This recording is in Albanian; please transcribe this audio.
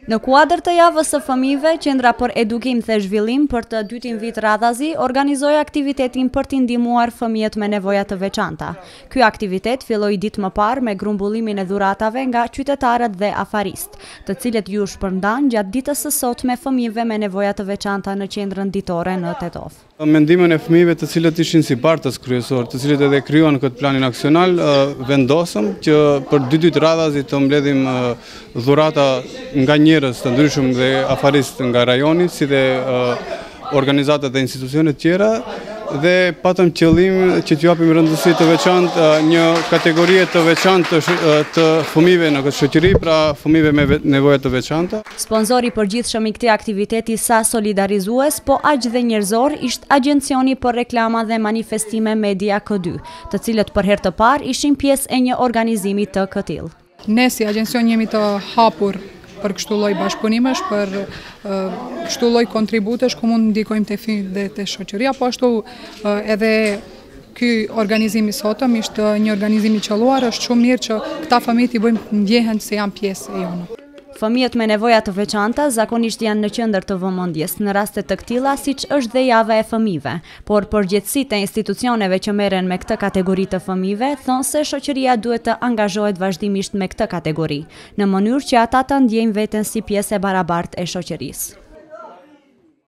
Në kuadër të javës së fëmijëve, Qendra për Edukim dhe Zhvillim për të dytin vit radhazi organizoi aktivitetin për t'i ndihmuar fëmijët me nevoja të veçanta. Ky aktivitet filloi ditë më parë me grumbullimin e dhuratave nga qytetarët dhe afarist, të cilët ju shpërndan gjatë ditës së sotme fëmijëve me nevoja të veçanta në qendrën ditore në Tetov. Mendimin e fëmijëve të cilët ishin si partës kryesor, të cilët edhe krijuan këtë planin aksional, vendosëm që për dy ditë radhazi të mbledhim dhurata nga njerëz të ndryshëm dhe afarist nga rajoni, si dhe organizatat dhe institucionet tjera, dhe patëm qëllim që t'ju japim rëndësi të veçantë një kategorie të veçantë të fëmijëve në këtë shoqëri, pra fëmijëve me nevoja të veçanta. Sponzori i përgjithshëm i këtij aktiviteti sa solidarizues, po aq dhe njerëzor, ishte Agjencioni për Reklama dhe Manifestime Media K2, të cilët për herë të parë ishin pjesë e një organizimi të këtillë. Ne si agjencion jemi të hapur për kështu lloj bashkëpunimesh, për kështu lloj kontributesh ku mund ndikojmë te fëmijët dhe te shoqëria, po ashtu edhe ky organizim i sotëm ishte një organizim i qelluar, është shumë mirë që këta fëmijë i bëjmë ndjehen se janë pjesë e jonë. Fëmijët me nevoja të veçanta zakonisht janë në qendër të vëmendjes në raste të këtilla, siç është dhe java e fëmijëve, por përgjegjësitë e institucioneve që merren me këtë kategori të fëmijëve thonë se shoqëria duhet të angazhohet vazhdimisht me këtë kategori, në mënyrë që ata të ndjejnë veten si pjesë e barabartë e shoqërisë.